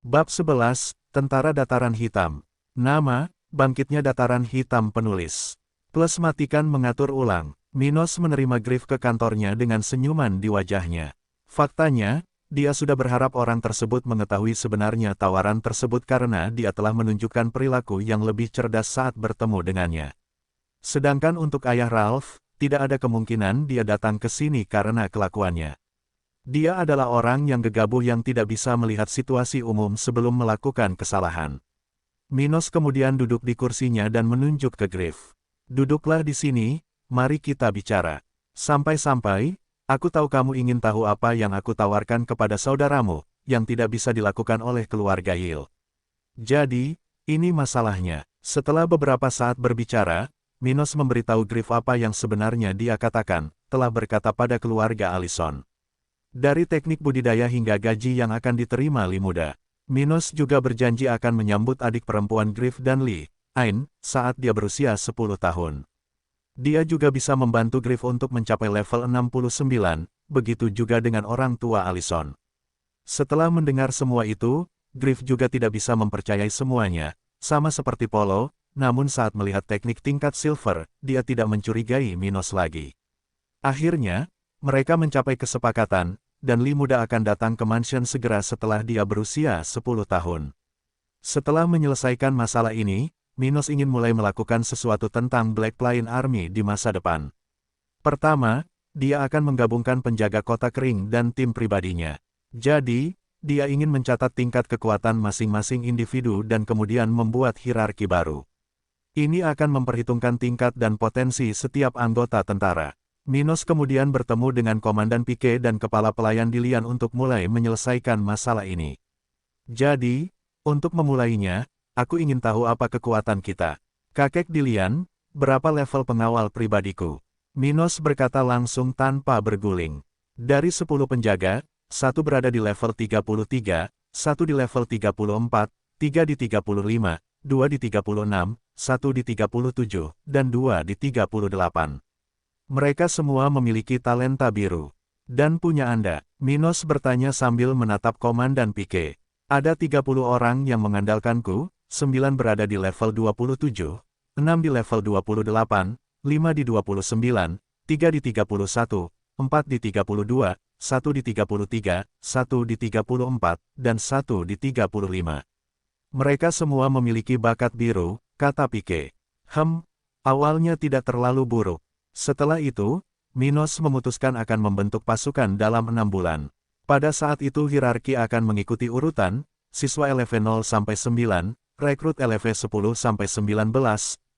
Bab 11, Tentara Dataran Hitam. Nama, Bangkitnya Dataran Hitam Penulis. Plus matikan mengatur ulang. Minos menerima Griff ke kantornya dengan senyuman di wajahnya. Faktanya, dia sudah berharap orang tersebut mengetahui sebenarnya tawaran tersebut karena dia telah menunjukkan perilaku yang lebih cerdas saat bertemu dengannya. Sedangkan untuk ayah Ralph, tidak ada kemungkinan dia datang ke sini karena kelakuannya. Dia adalah orang yang gegabah yang tidak bisa melihat situasi umum sebelum melakukan kesalahan. Minos kemudian duduk di kursinya dan menunjuk ke Griff. Duduklah di sini, mari kita bicara. Sampai-sampai, aku tahu kamu ingin tahu apa yang aku tawarkan kepada saudaramu, yang tidak bisa dilakukan oleh keluarga Yale. Jadi, ini masalahnya. Setelah beberapa saat berbicara, Minos memberitahu Griff apa yang sebenarnya dia katakan, telah berkata pada keluarga Allison. Dari teknik budidaya hingga gaji yang akan diterima Lee muda. Minos juga berjanji akan menyambut adik perempuan Griff dan Lee, Ain, saat dia berusia 10 tahun. Dia juga bisa membantu Griff untuk mencapai level 69, begitu juga dengan orang tua Allison. Setelah mendengar semua itu, Griff juga tidak bisa mempercayai semuanya, sama seperti Polo, namun saat melihat teknik tingkat silver, dia tidak mencurigai Minos lagi. Akhirnya, mereka mencapai kesepakatan, dan Lee muda akan datang ke mansion segera setelah dia berusia 10 tahun. Setelah menyelesaikan masalah ini, Minos ingin mulai melakukan sesuatu tentang Black Lion Army di masa depan. Pertama, dia akan menggabungkan penjaga kota kering dan tim pribadinya. Jadi, dia ingin mencatat tingkat kekuatan masing-masing individu dan kemudian membuat hierarki baru. Ini akan memperhitungkan tingkat dan potensi setiap anggota tentara. Minos kemudian bertemu dengan Komandan Pike dan kepala pelayan Dilian untuk mulai menyelesaikan masalah ini. Jadi, untuk memulainya, aku ingin tahu apa kekuatan kita. Kakek Dilian, berapa level pengawal pribadiku? Minos berkata langsung tanpa berguling. Dari 10 penjaga, 1 berada di level 33, 1 di level 34, 3 di 35, 2 di 36, 1 di 37, dan 2 di 38. Mereka semua memiliki talenta biru. Dan punya Anda? Minos bertanya sambil menatap Komandan Pike. Ada 30 orang yang mengandalkanku, 9 berada di level 27, 6 di level 28, 5 di 29, 3 di 31, 4 di 32, 1 di 33, 1 di 34, dan 1 di 35. Mereka semua memiliki bakat biru, kata Pike. Awalnya tidak terlalu buruk. Setelah itu, Minos memutuskan akan membentuk pasukan dalam 6 bulan. Pada saat itu hierarki akan mengikuti urutan, siswa LV 0-9, rekrut LV 10-19,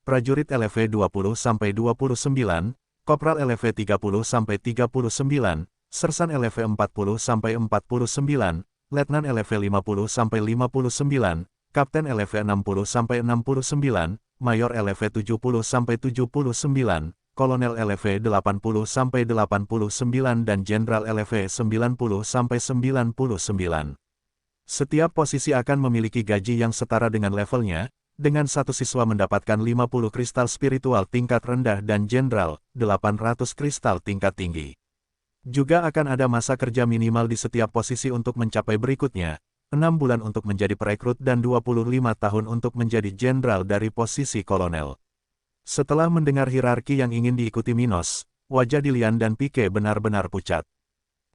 prajurit LV 20-29, kopral LV 30-39, sersan LV 40-49, letnan LV 50-59, kapten LV 60-69, mayor LV 70-79, kolonel LV 80-89 dan jenderal LV 90-99. Setiap posisi akan memiliki gaji yang setara dengan levelnya, dengan satu siswa mendapatkan 50 kristal spiritual tingkat rendah dan jenderal 800 kristal tingkat tinggi. Juga akan ada masa kerja minimal di setiap posisi untuk mencapai berikutnya, 6 bulan untuk menjadi perekrut dan 25 tahun untuk menjadi jenderal dari posisi kolonel. Setelah mendengar hierarki yang ingin diikuti Minos, wajah Dilian dan Pike benar-benar pucat.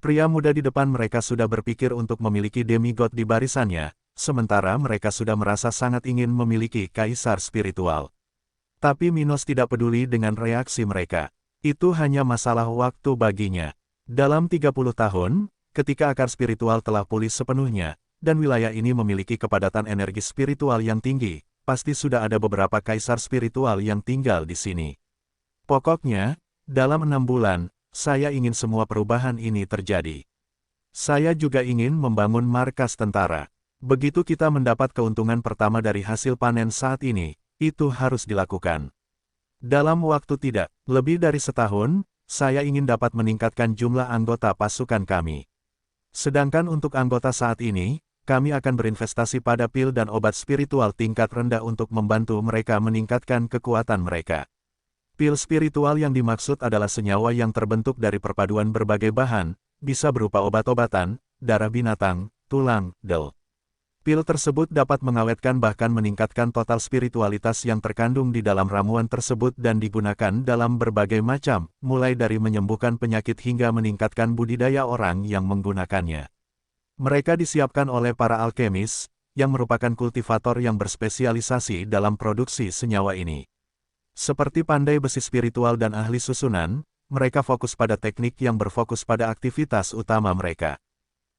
Pria muda di depan mereka sudah berpikir untuk memiliki demigod di barisannya, sementara mereka sudah merasa sangat ingin memiliki kaisar spiritual. Tapi Minos tidak peduli dengan reaksi mereka. Itu hanya masalah waktu baginya. Dalam 30 tahun, ketika akar spiritual telah pulih sepenuhnya, dan wilayah ini memiliki kepadatan energi spiritual yang tinggi, pasti sudah ada beberapa kaisar spiritual yang tinggal di sini. Pokoknya, dalam 6 bulan, saya ingin semua perubahan ini terjadi. Saya juga ingin membangun markas tentara. Begitu kita mendapat keuntungan pertama dari hasil panen saat ini, itu harus dilakukan. Dalam waktu tidak lebih dari setahun, saya ingin dapat meningkatkan jumlah anggota pasukan kami. Sedangkan untuk anggota saat ini, kami akan berinvestasi pada pil dan obat spiritual tingkat rendah untuk membantu mereka meningkatkan kekuatan mereka. Pil spiritual yang dimaksud adalah senyawa yang terbentuk dari perpaduan berbagai bahan, bisa berupa obat-obatan, darah binatang, tulang, del. Pil tersebut dapat mengawetkan bahkan meningkatkan total spiritualitas yang terkandung di dalam ramuan tersebut dan digunakan dalam berbagai macam, mulai dari menyembuhkan penyakit hingga meningkatkan budidaya orang yang menggunakannya. Mereka disiapkan oleh para alkemis, yang merupakan kultivator yang berspesialisasi dalam produksi senyawa ini. Seperti pandai besi spiritual dan ahli susunan, mereka fokus pada teknik yang berfokus pada aktivitas utama mereka.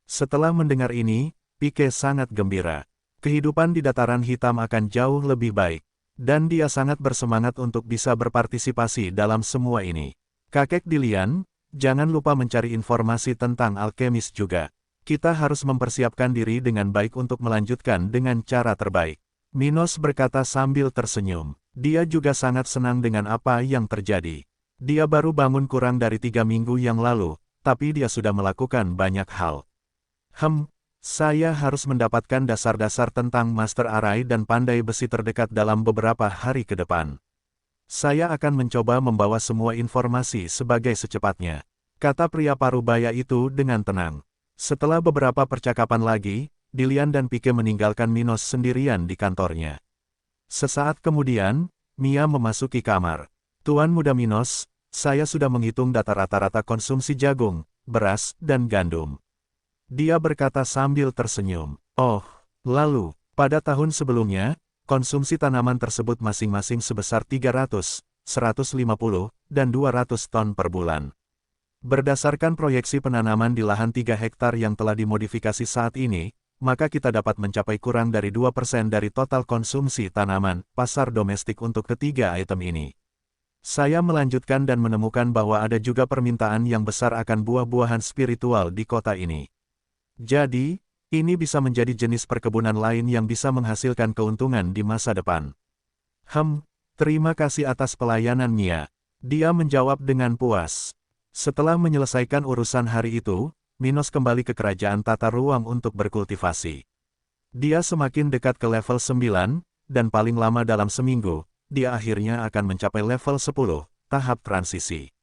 Setelah mendengar ini, Pike sangat gembira. Kehidupan di dataran hitam akan jauh lebih baik, dan dia sangat bersemangat untuk bisa berpartisipasi dalam semua ini. Kakek Dilian, jangan lupa mencari informasi tentang alkemis juga. Kita harus mempersiapkan diri dengan baik untuk melanjutkan dengan cara terbaik. Minos berkata sambil tersenyum. Dia juga sangat senang dengan apa yang terjadi. Dia baru bangun kurang dari 3 minggu yang lalu, tapi dia sudah melakukan banyak hal. Saya harus mendapatkan dasar-dasar tentang Master Arai dan pandai besi terdekat dalam beberapa hari ke depan. Saya akan mencoba membawa semua informasi sebagai secepatnya, kata pria parubaya itu dengan tenang. Setelah beberapa percakapan lagi, Dilian dan Pike meninggalkan Minos sendirian di kantornya. Sesaat kemudian, Mia memasuki kamar. Tuan Muda Minos, saya sudah menghitung data rata-rata konsumsi jagung, beras, dan gandum. Dia berkata sambil tersenyum. Oh, lalu, pada tahun sebelumnya, konsumsi tanaman tersebut masing-masing sebesar 300, 150, dan 200 ton per bulan. Berdasarkan proyeksi penanaman di lahan 3 hektar yang telah dimodifikasi saat ini, maka kita dapat mencapai kurang dari 2% dari total konsumsi tanaman pasar domestik untuk ketiga item ini. Saya melanjutkan dan menemukan bahwa ada juga permintaan yang besar akan buah-buahan spiritual di kota ini. Jadi, ini bisa menjadi jenis perkebunan lain yang bisa menghasilkan keuntungan di masa depan. Terima kasih atas pelayanan Mia. Dia menjawab dengan puas. Setelah menyelesaikan urusan hari itu, Minos kembali ke kerajaan tata ruang untuk berkultivasi. Dia semakin dekat ke level 9, dan paling lama dalam seminggu, dia akhirnya akan mencapai level 10, tahap transisi.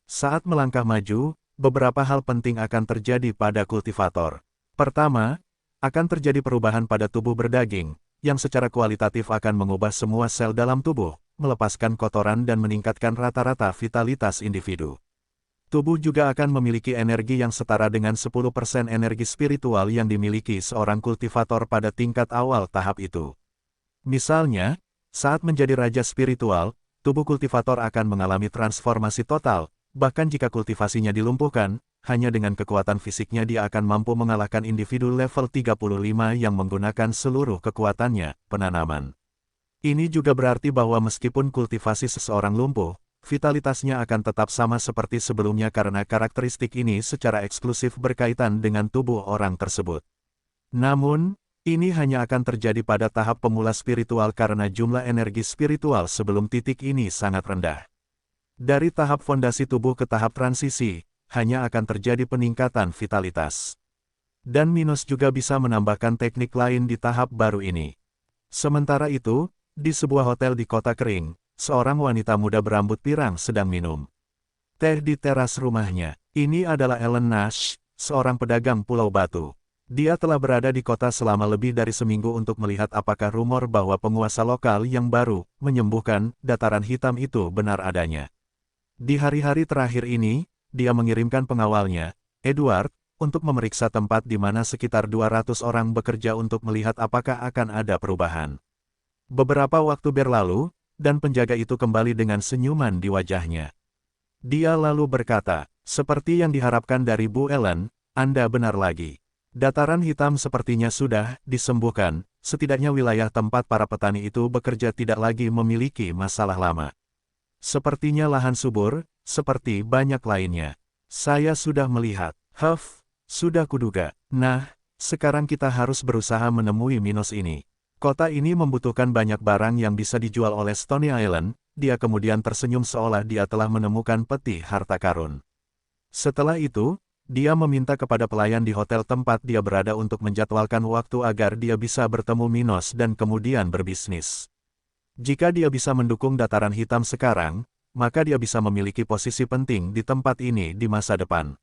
Saat melangkah maju, beberapa hal penting akan terjadi pada kultivator. Pertama, akan terjadi perubahan pada tubuh berdaging, yang secara kualitatif akan mengubah semua sel dalam tubuh, melepaskan kotoran dan meningkatkan rata-rata vitalitas individu. Tubuh juga akan memiliki energi yang setara dengan 10% energi spiritual yang dimiliki seorang kultivator pada tingkat awal tahap itu. Misalnya, saat menjadi raja spiritual, tubuh kultivator akan mengalami transformasi total. Bahkan jika kultivasinya dilumpuhkan, hanya dengan kekuatan fisiknya dia akan mampu mengalahkan individu level 35 yang menggunakan seluruh kekuatannya, penanaman. Ini juga berarti bahwa meskipun kultivasi seseorang lumpuh, vitalitasnya akan tetap sama seperti sebelumnya karena karakteristik ini secara eksklusif berkaitan dengan tubuh orang tersebut. Namun, ini hanya akan terjadi pada tahap pemula spiritual karena jumlah energi spiritual sebelum titik ini sangat rendah. Dari tahap fondasi tubuh ke tahap transisi, hanya akan terjadi peningkatan vitalitas. Dan Minos juga bisa menambahkan teknik lain di tahap baru ini. Sementara itu, di sebuah hotel di kota kering, seorang wanita muda berambut pirang sedang minum teh di teras rumahnya. Ini adalah Ellen Nash, seorang pedagang Pulau Batu. Dia telah berada di kota selama lebih dari seminggu untuk melihat apakah rumor bahwa penguasa lokal yang baru, menyembuhkan, dataran hitam itu benar adanya. Di hari-hari terakhir ini, dia mengirimkan pengawalnya, Edward, untuk memeriksa tempat di mana sekitar 200 orang bekerja untuk melihat apakah akan ada perubahan. Beberapa waktu berlalu, dan penjaga itu kembali dengan senyuman di wajahnya. Dia lalu berkata, seperti yang diharapkan dari Bu Ellen, Anda benar lagi. Dataran hitam sepertinya sudah disembuhkan, setidaknya wilayah tempat para petani itu bekerja tidak lagi memiliki masalah lama. Sepertinya lahan subur, seperti banyak lainnya. Saya sudah melihat. Sudah kuduga. Nah, sekarang kita harus berusaha menemui Minos ini. Kota ini membutuhkan banyak barang yang bisa dijual oleh Stony Island. Dia kemudian tersenyum seolah dia telah menemukan peti harta karun. Setelah itu, dia meminta kepada pelayan di hotel tempat dia berada untuk menjadwalkan waktu agar dia bisa bertemu Minos dan kemudian berbisnis. Jika dia bisa mendukung dataran hitam sekarang, maka dia bisa memiliki posisi penting di tempat ini di masa depan.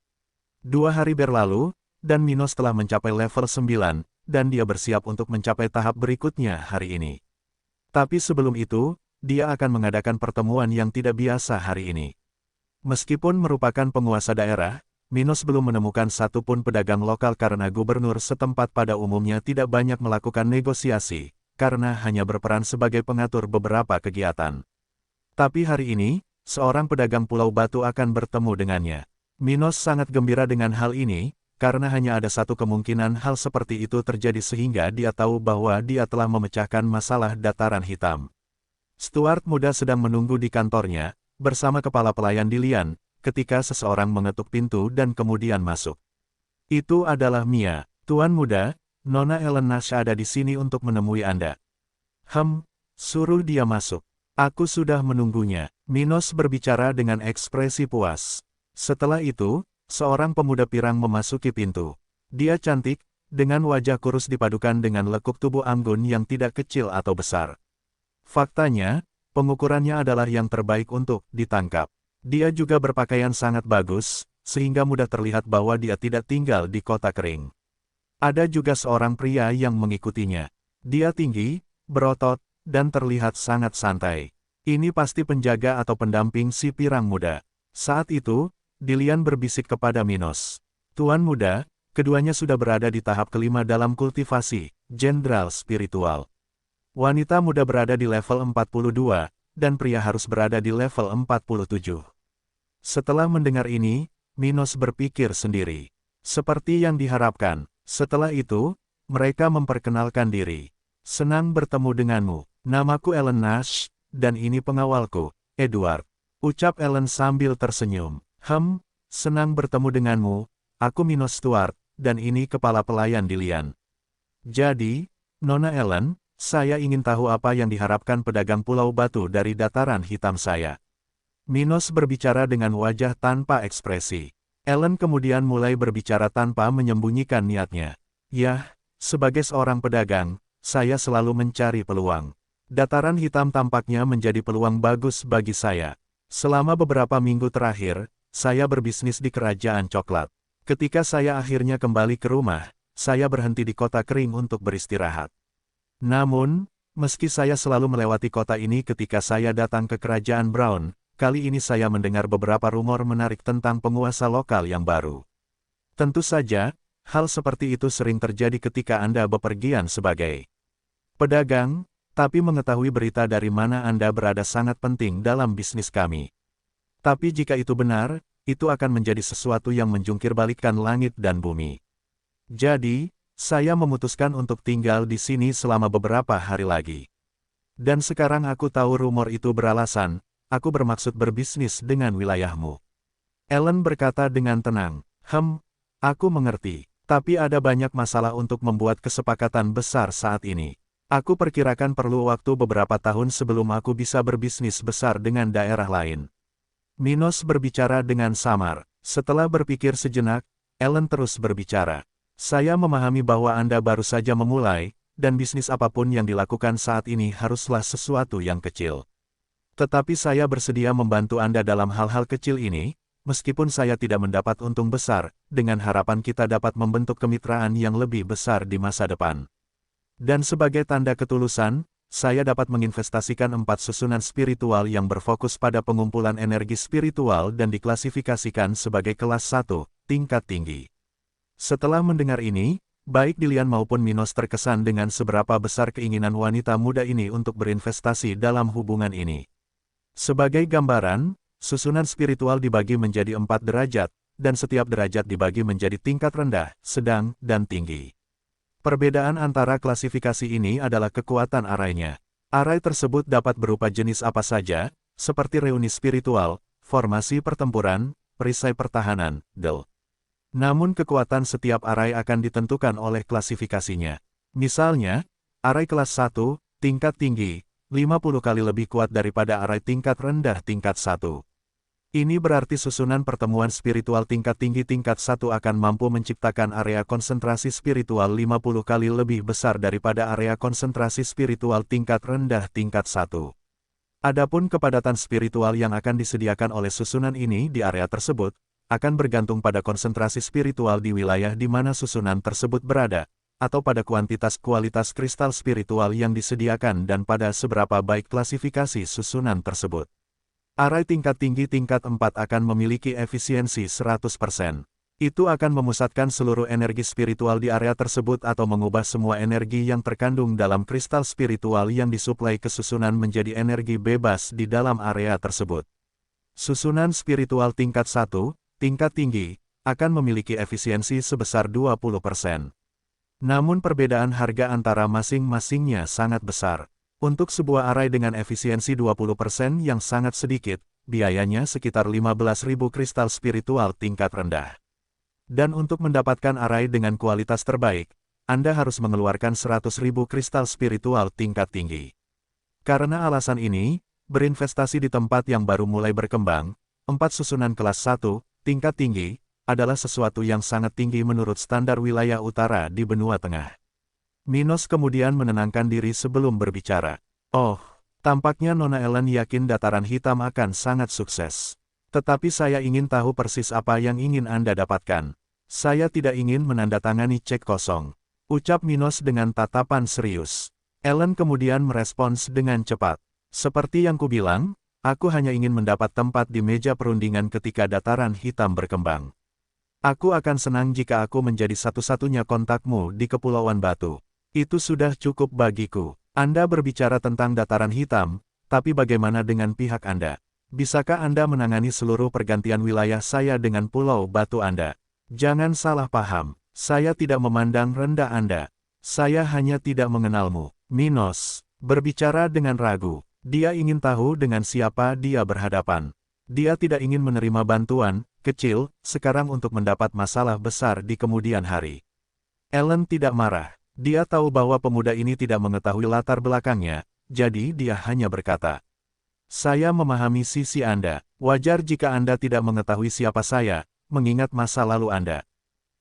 2 hari berlalu, dan Minos telah mencapai level 9, dan dia bersiap untuk mencapai tahap berikutnya hari ini. Tapi sebelum itu, dia akan mengadakan pertemuan yang tidak biasa hari ini. Meskipun merupakan penguasa daerah, Minos belum menemukan satupun pedagang lokal karena gubernur setempat pada umumnya tidak banyak melakukan negosiasi, karena hanya berperan sebagai pengatur beberapa kegiatan. Tapi hari ini, seorang pedagang Pulau Batu akan bertemu dengannya. Minos sangat gembira dengan hal ini, karena hanya ada satu kemungkinan hal seperti itu terjadi sehingga dia tahu bahwa dia telah memecahkan masalah dataran hitam. Stuart muda sedang menunggu di kantornya, bersama kepala pelayan Dilian, ketika seseorang mengetuk pintu dan kemudian masuk. Itu adalah Mia. Tuan muda, Nona Ellen Nash ada di sini untuk menemui Anda. Suruh dia masuk. Aku sudah menunggunya. Minos berbicara dengan ekspresi puas. Setelah itu, seorang pemuda pirang memasuki pintu. Dia cantik, dengan wajah kurus dipadukan dengan lekuk tubuh anggun yang tidak kecil atau besar. Faktanya, pengukurannya adalah yang terbaik untuk ditangkap. Dia juga berpakaian sangat bagus, sehingga mudah terlihat bahwa dia tidak tinggal di kota kering. Ada juga seorang pria yang mengikutinya. Dia tinggi, berotot, dan terlihat sangat santai. Ini pasti penjaga atau pendamping si pirang muda. Saat itu, Dilian berbisik kepada Minos. Tuan muda, keduanya sudah berada di tahap kelima dalam kultivasi, jenderal spiritual. Wanita muda berada di level 42, dan pria harus berada di level 47. Setelah mendengar ini, Minos berpikir sendiri. Seperti yang diharapkan, setelah itu, mereka memperkenalkan diri. Senang bertemu denganmu, namaku Ellen Nash, dan ini pengawalku, Edward. Ucap Ellen sambil tersenyum. Senang bertemu denganmu, aku Minos Stuart, dan ini kepala pelayan Dilian. Jadi, Nona Ellen, saya ingin tahu apa yang diharapkan pedagang Pulau Batu dari dataran hitam saya. Minos berbicara dengan wajah tanpa ekspresi. Ellen kemudian mulai berbicara tanpa menyembunyikan niatnya. Yah, sebagai seorang pedagang, saya selalu mencari peluang. Dataran hitam tampaknya menjadi peluang bagus bagi saya. Selama beberapa minggu terakhir, saya berbisnis di kerajaan coklat. Ketika saya akhirnya kembali ke rumah, saya berhenti di kota kering untuk beristirahat. Namun, meski saya selalu melewati kota ini ketika saya datang ke kerajaan Brown, kali ini saya mendengar beberapa rumor menarik tentang penguasa lokal yang baru. Tentu saja, hal seperti itu sering terjadi ketika Anda bepergian sebagai pedagang, tapi mengetahui berita dari mana Anda berada sangat penting dalam bisnis kami. Tapi jika itu benar, itu akan menjadi sesuatu yang menjungkirbalikkan langit dan bumi. Jadi, saya memutuskan untuk tinggal di sini selama beberapa hari lagi. Dan sekarang aku tahu rumor itu beralasan, aku bermaksud berbisnis dengan wilayahmu. Ellen berkata dengan tenang, aku mengerti, tapi ada banyak masalah untuk membuat kesepakatan besar saat ini. Aku perkirakan perlu waktu beberapa tahun sebelum aku bisa berbisnis besar dengan daerah lain. Minos berbicara dengan samar. Setelah berpikir sejenak, Ellen terus berbicara. Saya memahami bahwa Anda baru saja memulai, dan bisnis apapun yang dilakukan saat ini haruslah sesuatu yang kecil. Tetapi saya bersedia membantu Anda dalam hal-hal kecil ini, meskipun saya tidak mendapat untung besar, dengan harapan kita dapat membentuk kemitraan yang lebih besar di masa depan. Dan sebagai tanda ketulusan, saya dapat menginvestasikan 4 susunan spiritual yang berfokus pada pengumpulan energi spiritual dan diklasifikasikan sebagai kelas 1, tingkat tinggi. Setelah mendengar ini, baik Dilian maupun Minos terkesan dengan seberapa besar keinginan wanita muda ini untuk berinvestasi dalam hubungan ini. Sebagai gambaran, susunan spiritual dibagi menjadi 4 derajat, dan setiap derajat dibagi menjadi tingkat rendah, sedang, dan tinggi. Perbedaan antara klasifikasi ini adalah kekuatan arainya. Arai tersebut dapat berupa jenis apa saja, seperti reuni spiritual, formasi pertempuran, perisai pertahanan, del. Namun kekuatan setiap arai akan ditentukan oleh klasifikasinya. Misalnya, arai kelas 1, tingkat tinggi, 50 kali lebih kuat daripada arai tingkat rendah tingkat 1. Ini berarti susunan pertemuan spiritual tingkat tinggi tingkat 1 akan mampu menciptakan area konsentrasi spiritual 50 kali lebih besar daripada area konsentrasi spiritual tingkat rendah tingkat 1. Adapun kepadatan spiritual yang akan disediakan oleh susunan ini di area tersebut, akan bergantung pada konsentrasi spiritual di wilayah di mana susunan tersebut berada, atau pada kuantitas-kualitas kristal spiritual yang disediakan dan pada seberapa baik klasifikasi susunan tersebut. Arai tingkat tinggi tingkat 4 akan memiliki efisiensi 100%. Itu akan memusatkan seluruh energi spiritual di area tersebut atau mengubah semua energi yang terkandung dalam kristal spiritual yang disuplai ke susunan menjadi energi bebas di dalam area tersebut. Susunan spiritual tingkat 1, tingkat tinggi, akan memiliki efisiensi sebesar 20%. Namun perbedaan harga antara masing-masingnya sangat besar. Untuk sebuah arai dengan efisiensi 20% yang sangat sedikit, biayanya sekitar 15.000 kristal spiritual tingkat rendah. Dan untuk mendapatkan arai dengan kualitas terbaik, Anda harus mengeluarkan 100.000 kristal spiritual tingkat tinggi. Karena alasan ini, berinvestasi di tempat yang baru mulai berkembang, 4 susunan kelas 1, tingkat tinggi, adalah sesuatu yang sangat tinggi menurut standar wilayah utara di benua tengah. Minos kemudian menenangkan diri sebelum berbicara. Oh, tampaknya Nona Ellen yakin dataran hitam akan sangat sukses. Tetapi saya ingin tahu persis apa yang ingin Anda dapatkan. Saya tidak ingin menandatangani cek kosong, ucap Minos dengan tatapan serius. Ellen kemudian merespons dengan cepat. Seperti yang kubilang, aku hanya ingin mendapat tempat di meja perundingan ketika dataran hitam berkembang. Aku akan senang jika aku menjadi satu-satunya kontakmu di Kepulauan Batu. Itu sudah cukup bagiku. Anda berbicara tentang dataran hitam, tapi bagaimana dengan pihak Anda? Bisakah Anda menangani seluruh pergantian wilayah saya dengan Pulau Batu Anda? Jangan salah paham, saya tidak memandang rendah Anda. Saya hanya tidak mengenalmu. Minos berbicara dengan ragu. Dia ingin tahu dengan siapa dia berhadapan. Dia tidak ingin menerima bantuan kecil sekarang untuk mendapat masalah besar di kemudian hari. Ellen tidak marah. Dia tahu bahwa pemuda ini tidak mengetahui latar belakangnya, jadi dia hanya berkata, "Saya memahami sisi Anda. Wajar jika Anda tidak mengetahui siapa saya, mengingat masa lalu Anda.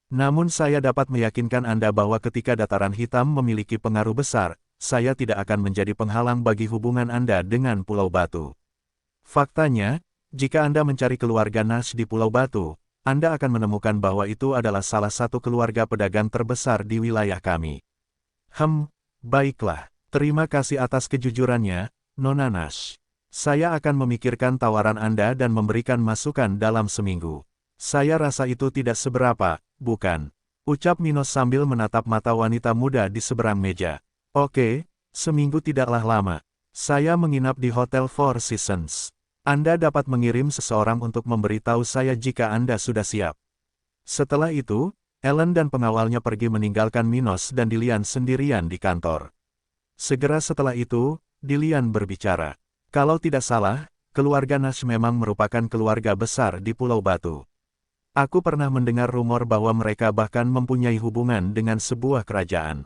Namun saya dapat meyakinkan Anda bahwa ketika dataran hitam memiliki pengaruh besar, saya tidak akan menjadi penghalang bagi hubungan Anda dengan Pulau Batu. Faktanya, jika Anda mencari keluarga Nash di Pulau Batu, Anda akan menemukan bahwa itu adalah salah satu keluarga pedagang terbesar di wilayah kami." Baiklah. Terima kasih atas kejujurannya, Nona Nash. Saya akan memikirkan tawaran Anda dan memberikan masukan dalam seminggu. Saya rasa itu tidak seberapa, bukan? Ucap Minos sambil menatap mata wanita muda di seberang meja. Oke, seminggu tidaklah lama. Saya menginap di Hotel Four Seasons. Anda dapat mengirim seseorang untuk memberitahu saya jika Anda sudah siap. Setelah itu, Ellen dan pengawalnya pergi meninggalkan Minos dan Dilian sendirian di kantor. Segera setelah itu, Dilian berbicara. Kalau tidak salah, keluarga Nash memang merupakan keluarga besar di Pulau Batu. Aku pernah mendengar rumor bahwa mereka bahkan mempunyai hubungan dengan sebuah kerajaan.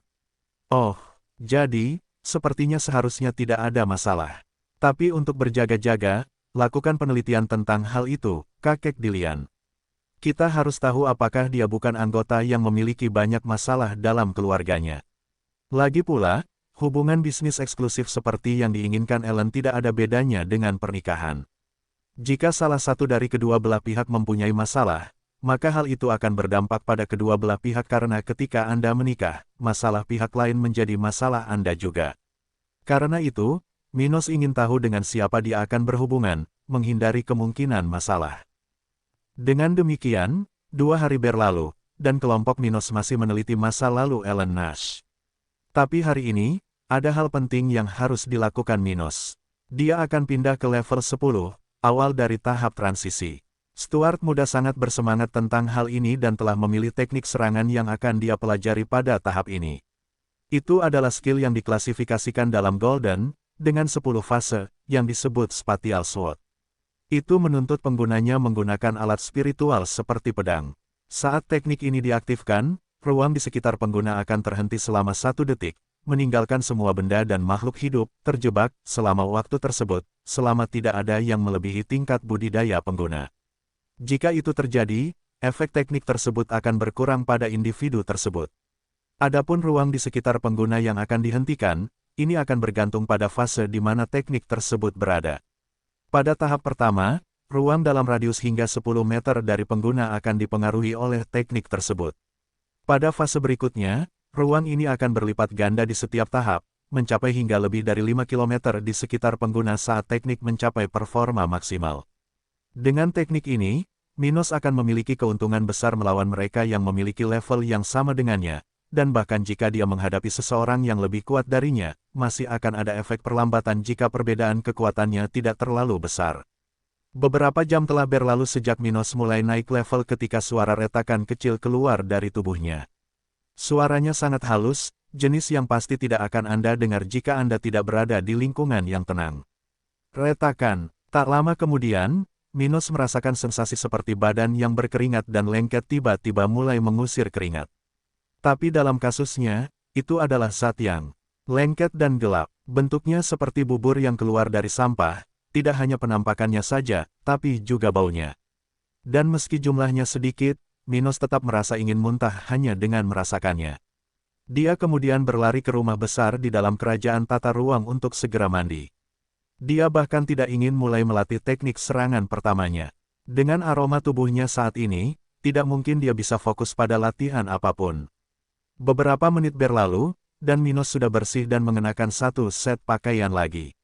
Oh, jadi, sepertinya seharusnya tidak ada masalah. Tapi untuk berjaga-jaga, lakukan penelitian tentang hal itu, kakek Dilian. Kita harus tahu apakah dia bukan anggota yang memiliki banyak masalah dalam keluarganya. Lagi pula, hubungan bisnis eksklusif seperti yang diinginkan Ellen tidak ada bedanya dengan pernikahan. Jika salah satu dari kedua belah pihak mempunyai masalah, maka hal itu akan berdampak pada kedua belah pihak karena ketika Anda menikah, masalah pihak lain menjadi masalah Anda juga. Karena itu, Minos ingin tahu dengan siapa dia akan berhubungan, menghindari kemungkinan masalah. Dengan demikian, 2 hari berlalu, dan kelompok Minos masih meneliti masa lalu Ellen Nash. Tapi hari ini, ada hal penting yang harus dilakukan Minos. Dia akan pindah ke level 10, awal dari tahap transisi. Stuart muda sangat bersemangat tentang hal ini dan telah memilih teknik serangan yang akan dia pelajari pada tahap ini. Itu adalah skill yang diklasifikasikan dalam Golden, dengan 10 fase, yang disebut Spatial Sword. Itu menuntut penggunanya menggunakan alat spiritual seperti pedang. Saat teknik ini diaktifkan, ruang di sekitar pengguna akan terhenti selama 1 detik, meninggalkan semua benda dan makhluk hidup terjebak selama waktu tersebut, selama tidak ada yang melebihi tingkat budidaya pengguna. Jika itu terjadi, efek teknik tersebut akan berkurang pada individu tersebut. Adapun ruang di sekitar pengguna yang akan dihentikan, ini akan bergantung pada fase di mana teknik tersebut berada. Pada tahap pertama, ruang dalam radius hingga 10 meter dari pengguna akan dipengaruhi oleh teknik tersebut. Pada fase berikutnya, Ruang ini akan berlipat ganda di setiap tahap, mencapai hingga lebih dari 5 km di sekitar pengguna saat teknik mencapai performa maksimal. Dengan teknik ini, Minos akan memiliki keuntungan besar melawan mereka yang memiliki level yang sama dengannya, dan bahkan jika dia menghadapi seseorang yang lebih kuat darinya, masih akan ada efek perlambatan jika perbedaan kekuatannya tidak terlalu besar. Beberapa jam telah berlalu sejak Minos mulai naik level ketika suara retakan kecil keluar dari tubuhnya. Suaranya sangat halus, jenis yang pasti tidak akan Anda dengar jika Anda tidak berada di lingkungan yang tenang. Retakan. Tak lama kemudian, Minos merasakan sensasi seperti badan yang berkeringat dan lengket tiba-tiba mulai mengusir keringat. Tapi dalam kasusnya, itu adalah zat yang lengket dan gelap. Bentuknya seperti bubur yang keluar dari sampah, tidak hanya penampakannya saja, tapi juga baunya. Dan meski jumlahnya sedikit, Minos tetap merasa ingin muntah hanya dengan merasakannya. Dia kemudian berlari ke rumah besar di dalam kerajaan tata ruang untuk segera mandi. Dia bahkan tidak ingin mulai melatih teknik serangan pertamanya. Dengan aroma tubuhnya saat ini, tidak mungkin dia bisa fokus pada latihan apapun. Beberapa menit berlalu, dan Minos sudah bersih dan mengenakan satu set pakaian lagi.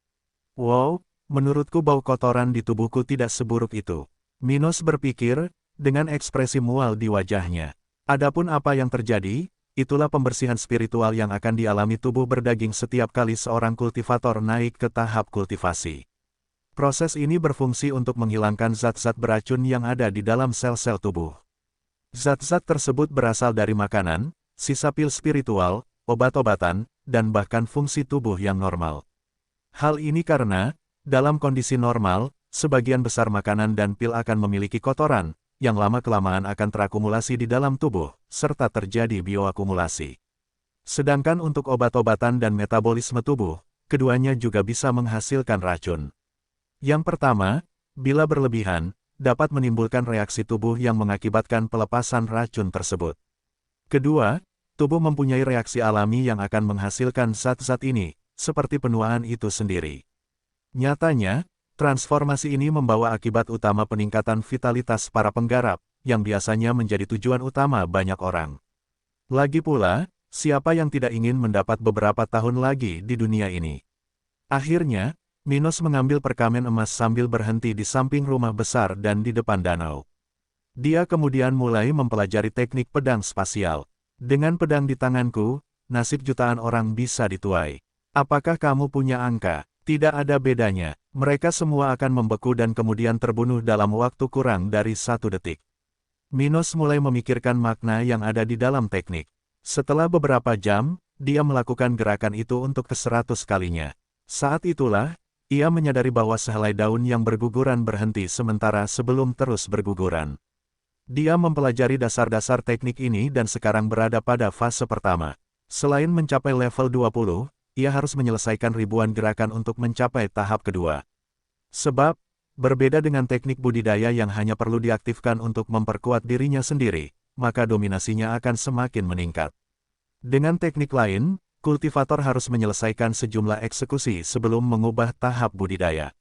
Wow, menurutku bau kotoran di tubuhku tidak seburuk itu. Minos berpikir, dengan ekspresi mual di wajahnya. Adapun apa yang terjadi, itulah pembersihan spiritual yang akan dialami tubuh berdaging setiap kali seorang kultivator naik ke tahap kultivasi. Proses ini berfungsi untuk menghilangkan zat-zat beracun yang ada di dalam sel-sel tubuh. Zat-zat tersebut berasal dari makanan, sisa pil spiritual, obat-obatan, dan bahkan fungsi tubuh yang normal. Hal ini karena, dalam kondisi normal, sebagian besar makanan dan pil akan memiliki kotoran, yang lama-kelamaan akan terakumulasi di dalam tubuh, serta terjadi bioakumulasi. Sedangkan untuk obat-obatan dan metabolisme tubuh, keduanya juga bisa menghasilkan racun. Yang pertama, bila berlebihan, dapat menimbulkan reaksi tubuh yang mengakibatkan pelepasan racun tersebut. Kedua, tubuh mempunyai reaksi alami yang akan menghasilkan zat-zat ini, seperti penuaan itu sendiri. Nyatanya, transformasi ini membawa akibat utama peningkatan vitalitas para penggarap, yang biasanya menjadi tujuan utama banyak orang. Lagi pula, siapa yang tidak ingin mendapat beberapa tahun lagi di dunia ini? Akhirnya, Minos mengambil perkamen emas sambil berhenti di samping rumah besar dan di depan danau. Dia kemudian mulai mempelajari teknik pedang spasial. Dengan pedang di tanganku, nasib jutaan orang bisa dituai. Apakah kamu punya angka? Tidak ada bedanya, mereka semua akan membeku dan kemudian terbunuh dalam waktu kurang dari 1 detik. Minos mulai memikirkan makna yang ada di dalam teknik. Setelah beberapa jam, dia melakukan gerakan itu untuk ke-100 kalinya. Saat itulah, ia menyadari bahwa sehelai daun yang berguguran berhenti sementara sebelum terus berguguran. Dia mempelajari dasar-dasar teknik ini dan sekarang berada pada fase pertama. Selain mencapai level 20, ia harus menyelesaikan ribuan gerakan untuk mencapai tahap kedua. Sebab, berbeda dengan teknik budidaya yang hanya perlu diaktifkan untuk memperkuat dirinya sendiri, maka dominasinya akan semakin meningkat. Dengan teknik lain, kultivator harus menyelesaikan sejumlah eksekusi sebelum mengubah tahap budidaya.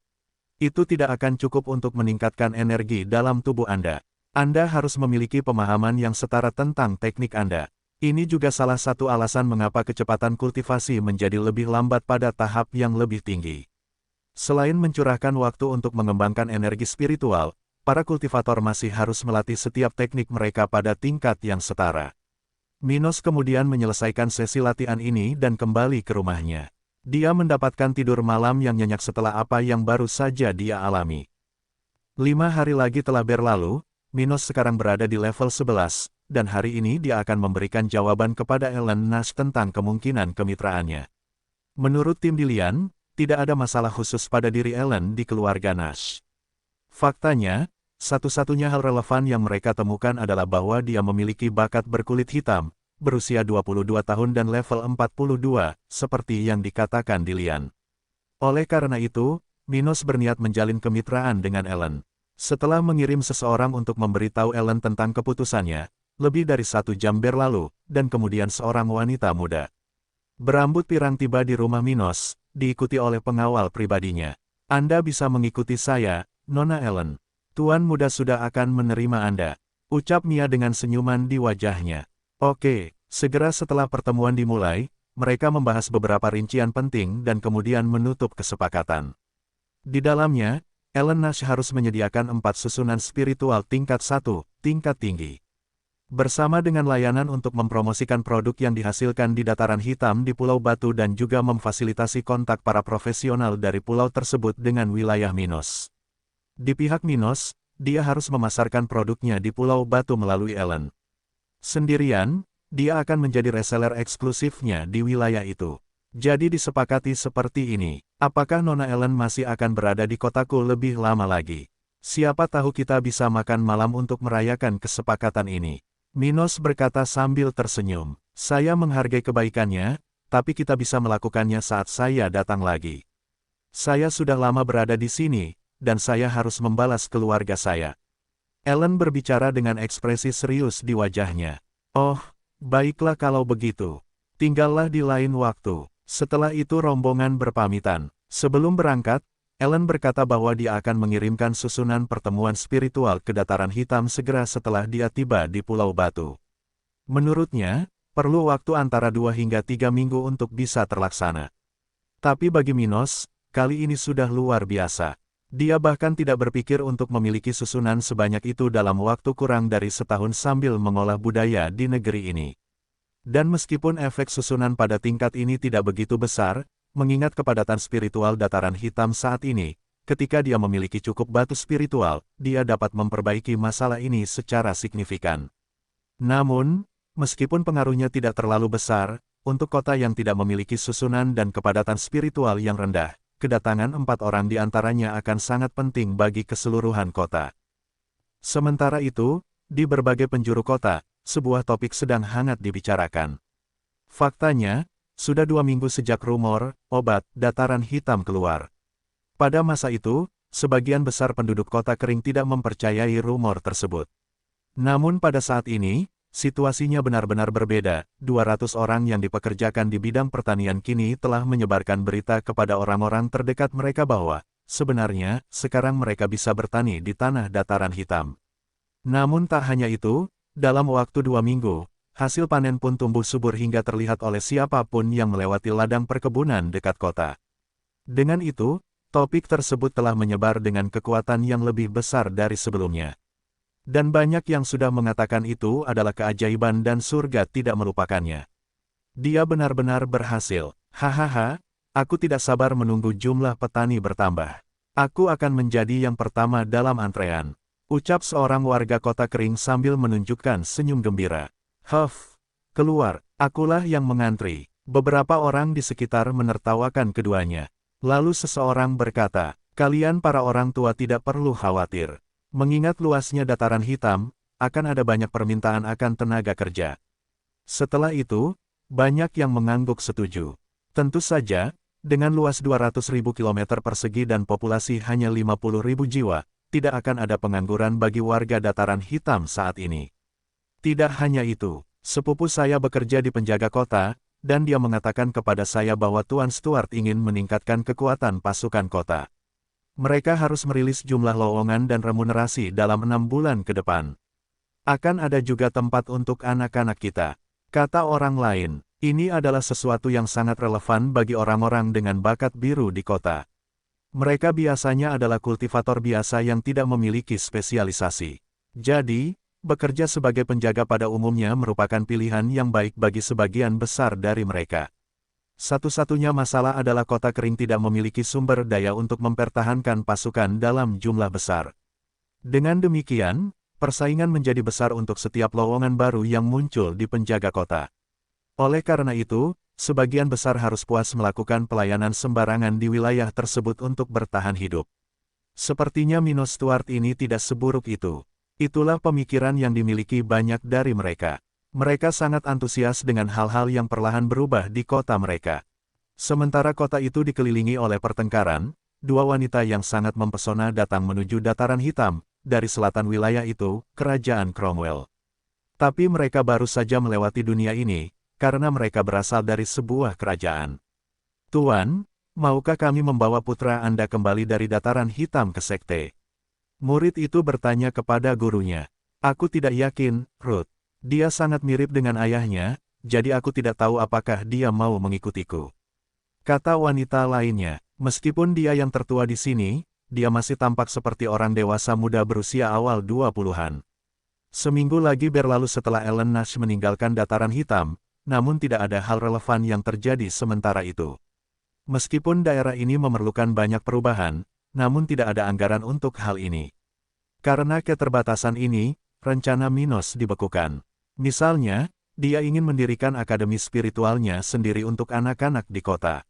Itu tidak akan cukup untuk meningkatkan energi dalam tubuh Anda. Anda harus memiliki pemahaman yang setara tentang teknik Anda. Ini juga salah satu alasan mengapa kecepatan kultivasi menjadi lebih lambat pada tahap yang lebih tinggi. Selain mencurahkan waktu untuk mengembangkan energi spiritual, para kultivator masih harus melatih setiap teknik mereka pada tingkat yang setara. Minos kemudian menyelesaikan sesi latihan ini dan kembali ke rumahnya. Dia mendapatkan tidur malam yang nyenyak setelah apa yang baru saja dia alami. 5 hari lagi telah berlalu, Minos sekarang berada di level 11. Dan hari ini dia akan memberikan jawaban kepada Ellen Nash tentang kemungkinan kemitraannya. Menurut tim Dilian, tidak ada masalah khusus pada diri Ellen di keluarga Nash. Faktanya, satu-satunya hal relevan yang mereka temukan adalah bahwa dia memiliki bakat berkulit hitam, berusia 22 tahun dan level 42, seperti yang dikatakan Dilian. Oleh karena itu, Minos berniat menjalin kemitraan dengan Ellen. Setelah mengirim seseorang untuk memberitahu Ellen tentang keputusannya, lebih dari 1 jam berlalu, dan kemudian seorang wanita muda berambut pirang tiba di rumah Minos, diikuti oleh pengawal pribadinya. Anda bisa mengikuti saya, Nona Ellen. Tuan muda sudah akan menerima Anda, ucap Mia dengan senyuman di wajahnya. Oke, Segera setelah pertemuan dimulai, mereka membahas beberapa rincian penting dan kemudian menutup kesepakatan. Di dalamnya, Elon Musk harus menyediakan 4 susunan spiritual tingkat 1, tingkat tinggi. Bersama dengan layanan untuk mempromosikan produk yang dihasilkan di dataran hitam di Pulau Batu dan juga memfasilitasi kontak para profesional dari pulau tersebut dengan wilayah Minos. Di pihak Minos, dia harus memasarkan produknya di Pulau Batu melalui Elon. Sendirian, dia akan menjadi reseller eksklusifnya di wilayah itu. Jadi disepakati seperti ini, apakah Nona Ellen masih akan berada di kotaku lebih lama lagi? Siapa tahu kita bisa makan malam untuk merayakan kesepakatan ini. Minos berkata sambil tersenyum, saya menghargai kebaikannya, tapi kita bisa melakukannya saat saya datang lagi. Saya sudah lama berada di sini, dan saya harus membalas keluarga saya. Ellen berbicara dengan ekspresi serius di wajahnya. Oh, baiklah kalau begitu. Tinggallah di lain waktu. Setelah itu rombongan berpamitan. Sebelum berangkat, Ellen berkata bahwa dia akan mengirimkan susunan pertemuan spiritual ke dataran hitam segera setelah dia tiba di Pulau Batu. Menurutnya, perlu waktu antara 2 hingga 3 minggu untuk bisa terlaksana. Tapi bagi Minos, kali ini sudah luar biasa. Dia bahkan tidak berpikir untuk memiliki susunan sebanyak itu dalam waktu kurang dari setahun sambil mengolah budaya di negeri ini. Dan meskipun efek susunan pada tingkat ini tidak begitu besar, mengingat kepadatan spiritual dataran hitam saat ini, ketika dia memiliki cukup batu spiritual, dia dapat memperbaiki masalah ini secara signifikan. Namun, meskipun pengaruhnya tidak terlalu besar, untuk kota yang tidak memiliki susunan dan kepadatan spiritual yang rendah, kedatangan 4 orang di antaranya akan sangat penting bagi keseluruhan kota. Sementara itu, di berbagai penjuru kota, sebuah topik sedang hangat dibicarakan. Faktanya, sudah 2 minggu sejak rumor, obat, dataran hitam keluar. Pada masa itu, sebagian besar penduduk kota kering tidak mempercayai rumor tersebut. Namun pada saat ini, situasinya benar-benar berbeda. 200 orang yang dipekerjakan di bidang pertanian kini telah menyebarkan berita kepada orang-orang terdekat mereka bahwa, sebenarnya, sekarang mereka bisa bertani di tanah dataran hitam. Namun tak hanya itu, dalam waktu 2 minggu, hasil panen pun tumbuh subur hingga terlihat oleh siapapun yang melewati ladang perkebunan dekat kota. Dengan itu, topik tersebut telah menyebar dengan kekuatan yang lebih besar dari sebelumnya. Dan banyak yang sudah mengatakan itu adalah keajaiban dan surga tidak melupakannya. Dia benar-benar berhasil. Hahaha, aku tidak sabar menunggu jumlah petani bertambah. Aku akan menjadi yang pertama dalam antrean. Ucap seorang warga kota kering sambil menunjukkan senyum gembira. Huff, keluar, akulah yang mengantri. Beberapa orang di sekitar menertawakan keduanya. Lalu seseorang berkata, kalian para orang tua tidak perlu khawatir. Mengingat luasnya dataran hitam, akan ada banyak permintaan akan tenaga kerja. Setelah itu, banyak yang mengangguk setuju. Tentu saja, dengan luas 200.000 km persegi dan populasi hanya 50.000 jiwa, tidak akan ada pengangguran bagi warga dataran hitam saat ini. Tidak hanya itu, sepupu saya bekerja di penjaga kota, dan dia mengatakan kepada saya bahwa Tuan Stuart ingin meningkatkan kekuatan pasukan kota. Mereka harus merilis jumlah lowongan dan remunerasi dalam 6 bulan ke depan. Akan ada juga tempat untuk anak-anak kita. Kata orang lain, ini adalah sesuatu yang sangat relevan bagi orang-orang dengan bakat biru di kota. Mereka biasanya adalah kultivator biasa yang tidak memiliki spesialisasi. Jadi, bekerja sebagai penjaga pada umumnya merupakan pilihan yang baik bagi sebagian besar dari mereka. Satu-satunya masalah adalah kota kering tidak memiliki sumber daya untuk mempertahankan pasukan dalam jumlah besar. Dengan demikian, persaingan menjadi besar untuk setiap lowongan baru yang muncul di penjaga kota. Oleh karena itu, sebagian besar harus puas melakukan pelayanan sembarangan di wilayah tersebut untuk bertahan hidup. Sepertinya Minos Stuart ini tidak seburuk itu. Itulah pemikiran yang dimiliki banyak dari mereka. Mereka sangat antusias dengan hal-hal yang perlahan berubah di kota mereka. Sementara kota itu dikelilingi oleh pertengkaran, 2 wanita yang sangat mempesona datang menuju dataran hitam, dari selatan wilayah itu, Kerajaan Cromwell. Tapi mereka baru saja melewati dunia ini, karena mereka berasal dari sebuah kerajaan. Tuan, maukah kami membawa putra Anda kembali dari dataran hitam ke sekte? Murid itu bertanya kepada gurunya. Aku tidak yakin, Ruth. Dia sangat mirip dengan ayahnya, jadi aku tidak tahu apakah dia mau mengikutiku. Kata wanita lainnya, meskipun dia yang tertua di sini, dia masih tampak seperti orang dewasa muda berusia awal 20-an. Seminggu lagi berlalu setelah Ellen Nash meninggalkan dataran hitam, namun tidak ada hal relevan yang terjadi sementara itu. Meskipun daerah ini memerlukan banyak perubahan, namun tidak ada anggaran untuk hal ini. Karena keterbatasan ini, rencana Minos dibekukan. Misalnya, dia ingin mendirikan akademi spiritualnya sendiri untuk anak-anak di kota.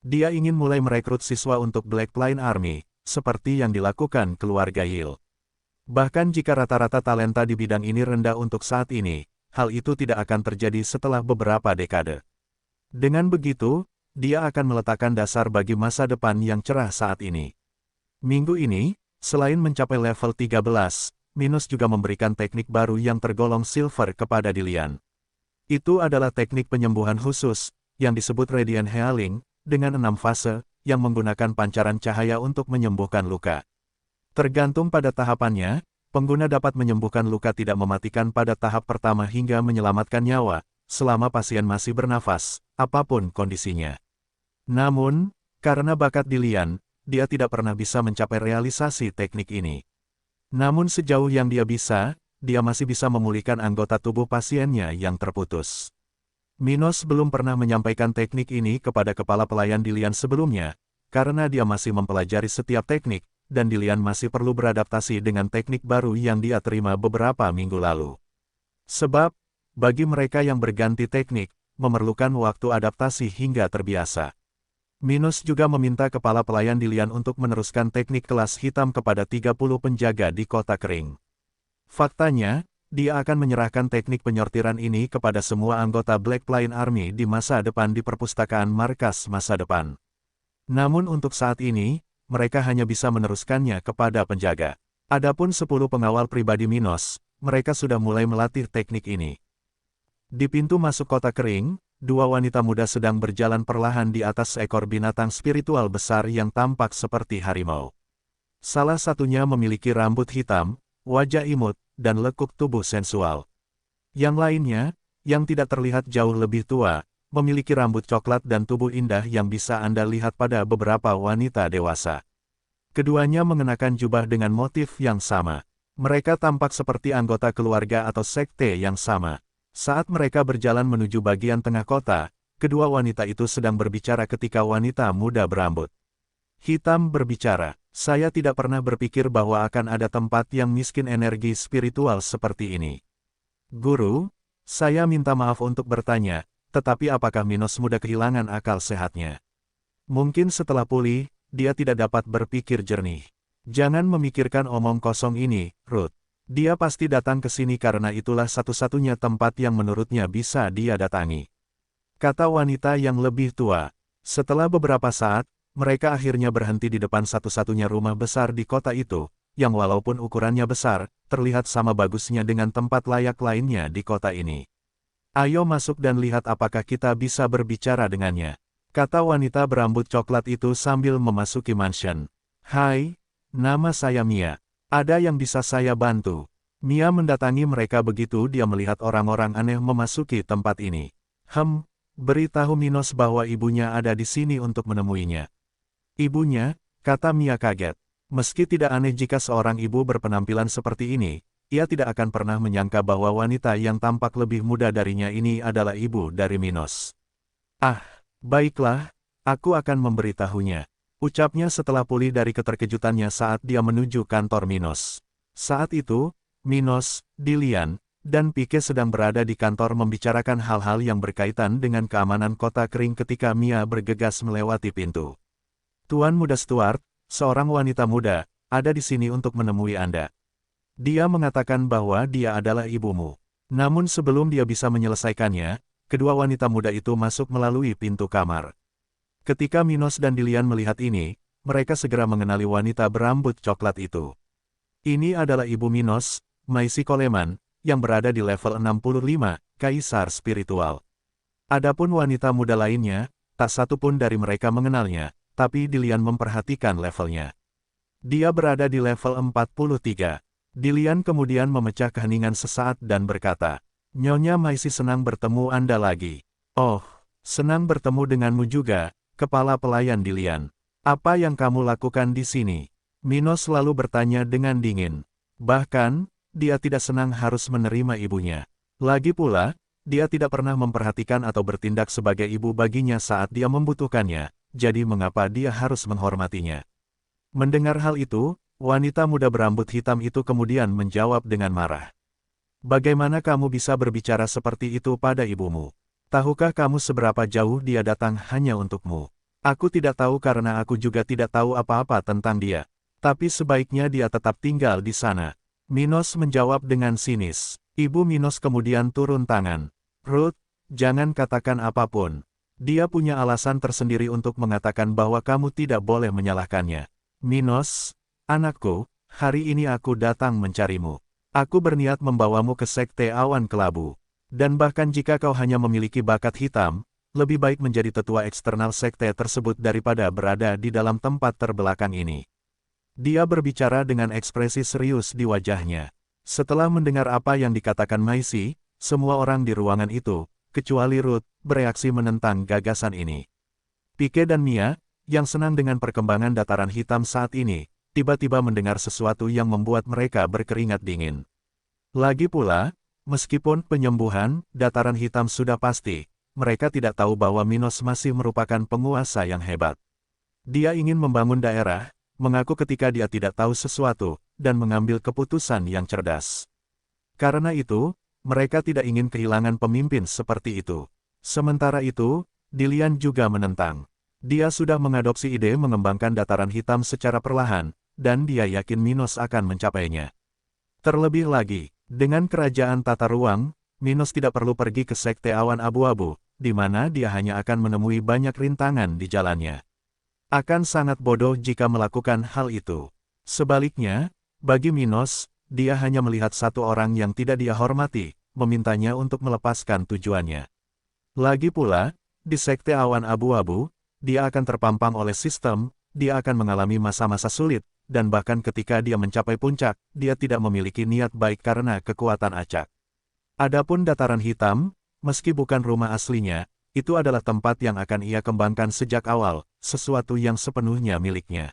Dia ingin mulai merekrut siswa untuk Black Plain Army, seperti yang dilakukan keluarga Hill. Bahkan jika rata-rata talenta di bidang ini rendah untuk saat ini, hal itu tidak akan terjadi setelah beberapa dekade. Dengan begitu, dia akan meletakkan dasar bagi masa depan yang cerah saat ini. Minggu ini, selain mencapai level 13, Minos juga memberikan teknik baru yang tergolong silver kepada Dillian. Itu adalah teknik penyembuhan khusus, yang disebut Radiant Healing, dengan 6 fase, yang menggunakan pancaran cahaya untuk menyembuhkan luka. Tergantung pada tahapannya, pengguna dapat menyembuhkan luka tidak mematikan pada tahap pertama hingga menyelamatkan nyawa, selama pasien masih bernafas, apapun kondisinya. Namun, karena bakat Dillian, dia tidak pernah bisa mencapai realisasi teknik ini. Namun sejauh yang dia bisa, dia masih bisa memulihkan anggota tubuh pasiennya yang terputus. Minos belum pernah menyampaikan teknik ini kepada kepala pelayan Dillian sebelumnya, karena dia masih mempelajari setiap teknik, dan Dillian masih perlu beradaptasi dengan teknik baru yang dia terima beberapa minggu lalu. Sebab, bagi mereka yang berganti teknik, memerlukan waktu adaptasi hingga terbiasa. Minos juga meminta kepala pelayan Dillian untuk meneruskan teknik kelas hitam kepada 30 penjaga di kota kering. Faktanya, dia akan menyerahkan teknik penyortiran ini kepada semua anggota Black Plain Army di masa depan di perpustakaan markas masa depan. Namun untuk saat ini, mereka hanya bisa meneruskannya kepada penjaga. Adapun 10 pengawal pribadi Minos, mereka sudah mulai melatih teknik ini. Di pintu masuk kota kering, 2 wanita muda sedang berjalan perlahan di atas seekor binatang spiritual besar yang tampak seperti harimau. Salah satunya memiliki rambut hitam, wajah imut, dan lekuk tubuh sensual. Yang lainnya, yang tidak terlihat jauh lebih tua, memiliki rambut coklat dan tubuh indah yang bisa Anda lihat pada beberapa wanita dewasa. Keduanya mengenakan jubah dengan motif yang sama. Mereka tampak seperti anggota keluarga atau sekte yang sama. Saat mereka berjalan menuju bagian tengah kota, kedua wanita itu sedang berbicara ketika wanita muda berambut hitam berbicara, "Saya tidak pernah berpikir bahwa akan ada tempat yang miskin energi spiritual seperti ini. Guru, saya minta maaf untuk bertanya, tetapi apakah Minos muda kehilangan akal sehatnya? Mungkin setelah pulih, dia tidak dapat berpikir jernih. Jangan memikirkan omong kosong ini, Ruth. Dia pasti datang ke sini karena itulah satu-satunya tempat yang menurutnya bisa dia datangi," kata wanita yang lebih tua. Setelah beberapa saat, mereka akhirnya berhenti di depan satu-satunya rumah besar di kota itu, yang walaupun ukurannya besar, terlihat sama bagusnya dengan tempat layak lainnya di kota ini. "Ayo masuk dan lihat apakah kita bisa berbicara dengannya," kata wanita berambut coklat itu sambil memasuki mansion. "Hai, nama saya Mia. Ada yang bisa saya bantu?" Mia mendatangi mereka begitu dia melihat orang-orang aneh memasuki tempat ini. Beritahu Minos bahwa ibunya ada di sini untuk menemuinya." "Ibunya?" kata Mia kaget. Meski tidak aneh jika seorang ibu berpenampilan seperti ini, ia tidak akan pernah menyangka bahwa wanita yang tampak lebih muda darinya ini adalah ibu dari Minos. "Ah, baiklah, aku akan memberitahunya," ucapnya setelah pulih dari keterkejutannya saat dia menuju kantor Minos. Saat itu, Minos, Dillian, dan Pike sedang berada di kantor membicarakan hal-hal yang berkaitan dengan keamanan kota kering ketika Mia bergegas melewati pintu. "Tuan Muda Stuart, seorang wanita muda, ada di sini untuk menemui Anda. Dia mengatakan bahwa dia adalah ibumu." Namun sebelum dia bisa menyelesaikannya, kedua wanita muda itu masuk melalui pintu kamar. Ketika Minos dan Dillian melihat ini, mereka segera mengenali wanita berambut coklat itu. Ini adalah ibu Minos, Maisie Coleman, yang berada di level 65, Kaisar Spiritual. Adapun wanita muda lainnya, tak satu pun dari mereka mengenalnya, tapi Dillian memperhatikan levelnya. Dia berada di level 43. Dillian kemudian memecah keheningan sesaat dan berkata, Nyonya Maisy senang bertemu Anda lagi. Oh, senang bertemu denganmu juga, kepala pelayan Dilian. Apa yang kamu lakukan di sini? Minos selalu bertanya dengan dingin. Bahkan, dia tidak senang harus menerima ibunya. Lagi pula, dia tidak pernah memperhatikan atau bertindak sebagai ibu baginya saat dia membutuhkannya, jadi mengapa dia harus menghormatinya? Mendengar hal itu, wanita muda berambut hitam itu kemudian menjawab dengan marah. Bagaimana kamu bisa berbicara seperti itu pada ibumu? Tahukah kamu seberapa jauh dia datang hanya untukmu? Aku tidak tahu karena aku juga tidak tahu apa-apa tentang dia. Tapi sebaiknya dia tetap tinggal di sana. Minos menjawab dengan sinis. Ibu Minos kemudian turun tangan. Ruth, jangan katakan apapun. Dia punya alasan tersendiri untuk mengatakan bahwa kamu tidak boleh menyalahkannya. Minos, anakku, hari ini aku datang mencarimu. Aku berniat membawamu ke Sekte Awan Kelabu. Dan bahkan jika kau hanya memiliki bakat hitam, lebih baik menjadi tetua eksternal sekte tersebut daripada berada di dalam tempat terbelakang ini. Dia berbicara dengan ekspresi serius di wajahnya. Setelah mendengar apa yang dikatakan Maisy, semua orang di ruangan itu, kecuali Ruth, bereaksi menentang gagasan ini. Pike dan Mia, yang senang dengan perkembangan dataran hitam saat ini, tiba-tiba mendengar sesuatu yang membuat mereka berkeringat dingin. Lagi pula, meskipun penyembuhan dataran hitam sudah pasti, mereka tidak tahu bahwa Minos masih merupakan penguasa yang hebat. Dia ingin membangun daerah, mengaku ketika dia tidak tahu sesuatu, dan mengambil keputusan yang cerdas. Karena itu, mereka tidak ingin kehilangan pemimpin seperti itu. Sementara itu, Dilian juga menentang. Dia sudah mengadopsi ide mengembangkan dataran hitam secara perlahan, dan dia yakin Minos akan mencapainya. Terlebih lagi, dengan kerajaan tata ruang, Minos tidak perlu pergi ke Sekte Awan Abu-Abu, di mana dia hanya akan menemui banyak rintangan di jalannya. Akan sangat bodoh jika melakukan hal itu. Sebaliknya, bagi Minos, dia hanya melihat satu orang yang tidak dia hormati, memintanya untuk melepaskan tujuannya. Lagi pula, di Sekte Awan Abu-Abu, dia akan terpampang oleh sistem, dia akan mengalami masa-masa sulit, dan bahkan ketika dia mencapai puncak, dia tidak memiliki niat baik karena kekuatan acak. Adapun dataran hitam, meski bukan rumah aslinya, itu adalah tempat yang akan ia kembangkan sejak awal, sesuatu yang sepenuhnya miliknya.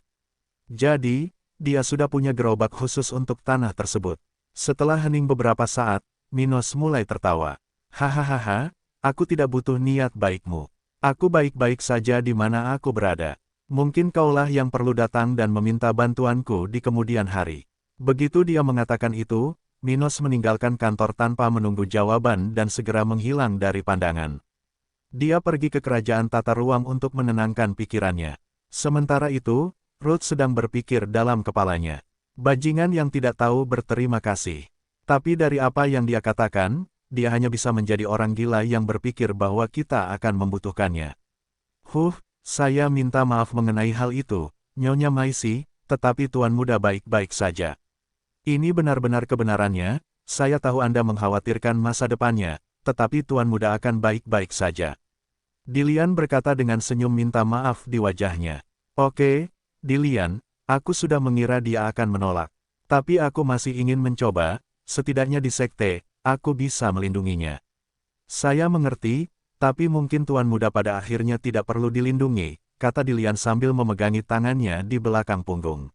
Jadi, dia sudah punya gerobak khusus untuk tanah tersebut. Setelah hening beberapa saat, Minos mulai tertawa. Hahaha, aku tidak butuh niat baikmu. Aku baik-baik saja di mana aku berada. Mungkin kaulah yang perlu datang dan meminta bantuanku di kemudian hari. Begitu dia mengatakan itu, Minos meninggalkan kantor tanpa menunggu jawaban dan segera menghilang dari pandangan. Dia pergi ke kerajaan tata ruang untuk menenangkan pikirannya. Sementara itu, Ruth sedang berpikir dalam kepalanya. Bajingan yang tidak tahu berterima kasih. Tapi dari apa yang dia katakan, dia hanya bisa menjadi orang gila yang berpikir bahwa kita akan membutuhkannya. Saya minta maaf mengenai hal itu, Nyonya Maisy, tetapi Tuan Muda baik-baik saja. Ini benar-benar kebenarannya, saya tahu Anda mengkhawatirkan masa depannya, tetapi Tuan Muda akan baik-baik saja. Dilian berkata dengan senyum minta maaf di wajahnya. Oke, Dilian, aku sudah mengira dia akan menolak. Tapi aku masih ingin mencoba, setidaknya di sekte, aku bisa melindunginya. Saya mengerti, tapi mungkin Tuan Muda pada akhirnya tidak perlu dilindungi, kata Dilian sambil memegangi tangannya di belakang punggung.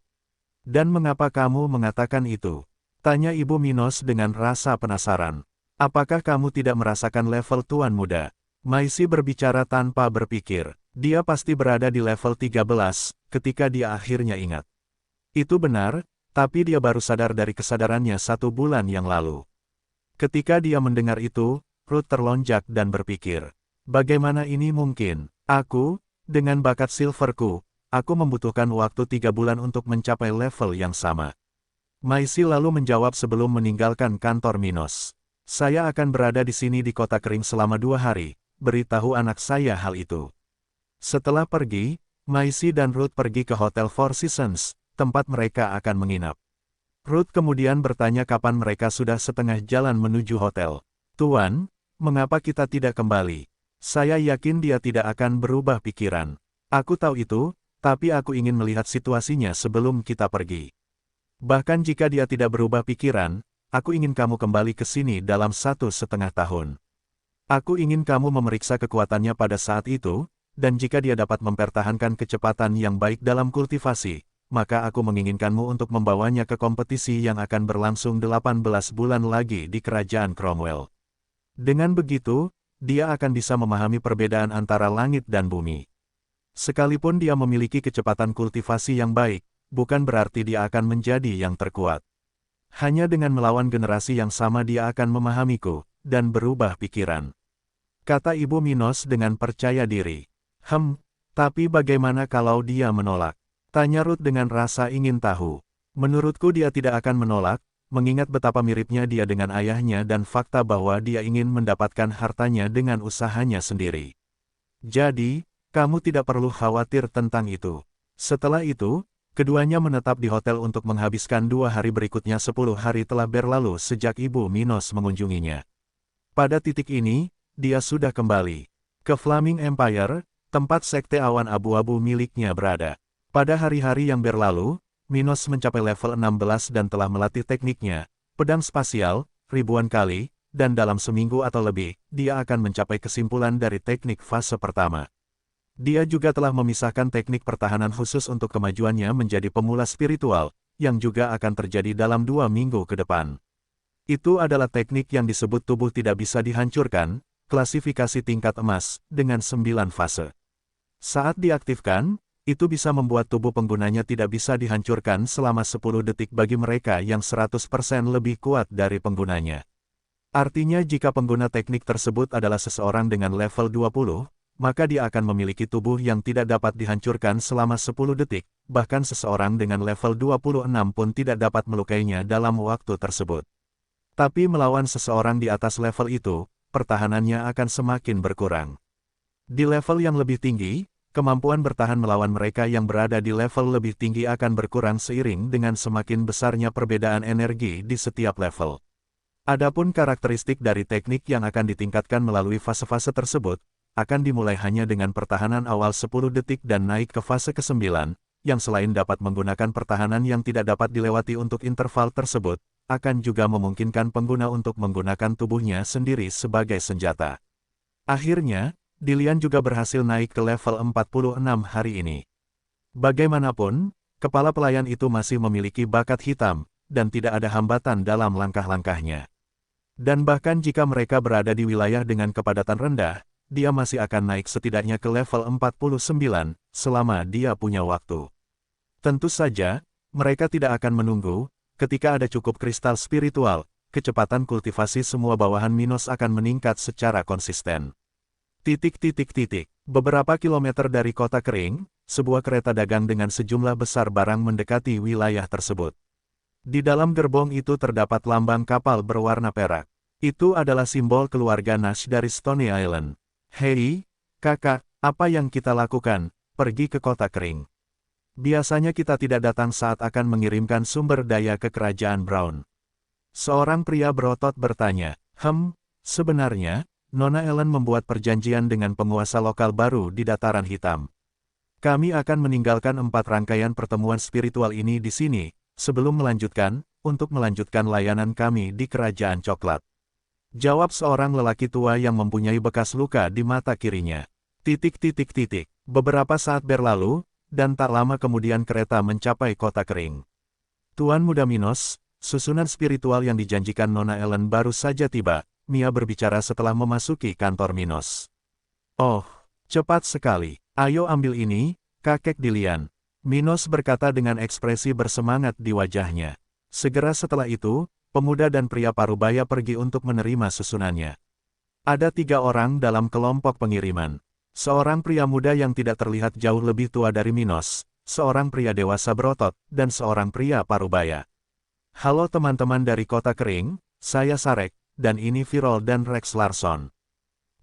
Dan mengapa kamu mengatakan itu? Tanya Ibu Minos dengan rasa penasaran. Apakah kamu tidak merasakan level Tuan Muda? Maisy berbicara tanpa berpikir. Dia pasti berada di level 13, ketika dia akhirnya ingat. Itu benar, tapi dia baru sadar dari kesadarannya 1 bulan yang lalu. Ketika dia mendengar itu, Ruth terlonjak dan berpikir, bagaimana ini mungkin? Aku, dengan bakat silverku, aku membutuhkan waktu 3 bulan untuk mencapai level yang sama. Maisy lalu menjawab sebelum meninggalkan kantor Minos. Saya akan berada di sini di kota kering selama 2 hari, beritahu anak saya hal itu. Setelah pergi, Maisy dan Ruth pergi ke Hotel Four Seasons, tempat mereka akan menginap. Ruth kemudian bertanya kapan mereka sudah setengah jalan menuju hotel. Tuan, mengapa kita tidak kembali? Saya yakin dia tidak akan berubah pikiran. Aku tahu itu, tapi aku ingin melihat situasinya sebelum kita pergi. Bahkan jika dia tidak berubah pikiran, aku ingin kamu kembali ke sini dalam 1,5 tahun. Aku ingin kamu memeriksa kekuatannya pada saat itu, dan jika dia dapat mempertahankan kecepatan yang baik dalam kultivasi, maka aku menginginkanmu untuk membawanya ke kompetisi yang akan berlangsung 18 bulan lagi di Kerajaan Cromwell. Dengan begitu, dia akan bisa memahami perbedaan antara langit dan bumi. Sekalipun dia memiliki kecepatan kultivasi yang baik, bukan berarti dia akan menjadi yang terkuat. Hanya dengan melawan generasi yang sama dia akan memahamiku, dan berubah pikiran. Kata Ibu Minos dengan percaya diri. Tapi bagaimana kalau dia menolak? Tanya Ruth dengan rasa ingin tahu. Menurutku dia tidak akan menolak, mengingat betapa miripnya dia dengan ayahnya dan fakta bahwa dia ingin mendapatkan hartanya dengan usahanya sendiri. Jadi, kamu tidak perlu khawatir tentang itu. Setelah itu, keduanya menetap di hotel untuk menghabiskan 2 hari berikutnya. 10 hari telah berlalu sejak Ibu Minos mengunjunginya. Pada titik ini, dia sudah kembali ke Flaming Empire, tempat sekte awan abu-abu miliknya berada. Pada hari-hari yang berlalu, Minos mencapai level 16 dan telah melatih tekniknya, pedang spasial, ribuan kali, dan dalam seminggu atau lebih, dia akan mencapai kesimpulan dari teknik fase pertama. Dia juga telah memisahkan teknik pertahanan khusus untuk kemajuannya menjadi pemula spiritual, yang juga akan terjadi dalam 2 minggu ke depan. Itu adalah teknik yang disebut tubuh tidak bisa dihancurkan, klasifikasi tingkat emas, dengan 9 fase. Saat diaktifkan, itu bisa membuat tubuh penggunanya tidak bisa dihancurkan selama 10 detik bagi mereka yang 100% lebih kuat dari penggunanya. Artinya jika pengguna teknik tersebut adalah seseorang dengan level 20, maka dia akan memiliki tubuh yang tidak dapat dihancurkan selama 10 detik, bahkan seseorang dengan level 26 pun tidak dapat melukainya dalam waktu tersebut. Tapi melawan seseorang di atas level itu, pertahanannya akan semakin berkurang. Di level yang lebih tinggi, kemampuan bertahan melawan mereka yang berada di level lebih tinggi akan berkurang seiring dengan semakin besarnya perbedaan energi di setiap level. Adapun karakteristik dari teknik yang akan ditingkatkan melalui fase-fase tersebut, akan dimulai hanya dengan pertahanan awal 10 detik dan naik ke fase ke-9, yang selain dapat menggunakan pertahanan yang tidak dapat dilewati untuk interval tersebut, akan juga memungkinkan pengguna untuk menggunakan tubuhnya sendiri sebagai senjata. Akhirnya, Dilian juga berhasil naik ke level 46 hari ini. Bagaimanapun, kepala pelayan itu masih memiliki bakat hitam, dan tidak ada hambatan dalam langkah-langkahnya. Dan bahkan jika mereka berada di wilayah dengan kepadatan rendah, dia masih akan naik setidaknya ke level 49, selama dia punya waktu. Tentu saja, mereka tidak akan menunggu, ketika ada cukup kristal spiritual, kecepatan kultivasi semua bawahan Minos akan meningkat secara konsisten. Beberapa kilometer dari kota kering, sebuah kereta dagang dengan sejumlah besar barang mendekati wilayah tersebut. Di dalam gerbong itu terdapat lambang kapal berwarna perak. Itu adalah simbol keluarga Nash dari Stony Island. Hei, kakak, apa yang kita lakukan? Pergi ke kota kering. Biasanya kita tidak datang saat akan mengirimkan sumber daya ke kerajaan Brown. Seorang pria berotot bertanya, sebenarnya, Nona Ellen membuat perjanjian dengan penguasa lokal baru di Dataran Hitam. Kami akan meninggalkan 4 rangkaian pertemuan spiritual ini di sini, sebelum untuk melanjutkan layanan kami di Kerajaan Coklat. Jawab seorang lelaki tua yang mempunyai bekas luka di mata kirinya. Beberapa saat berlalu, dan tak lama kemudian kereta mencapai kota kering. Tuan Muda Minos, susunan spiritual yang dijanjikan Nona Ellen baru saja tiba. Mia berbicara setelah memasuki kantor Minos. Oh, cepat sekali. Ayo ambil ini, kakek Dilian. Minos berkata dengan ekspresi bersemangat di wajahnya. Segera setelah itu, pemuda dan pria parubaya pergi untuk menerima susunannya. Ada 3 orang dalam kelompok pengiriman. Seorang pria muda yang tidak terlihat jauh lebih tua dari Minos, seorang pria dewasa berotot, dan seorang pria parubaya. Halo teman-teman dari kota kering, saya Sarek. Dan ini Virol dan Rex Larson.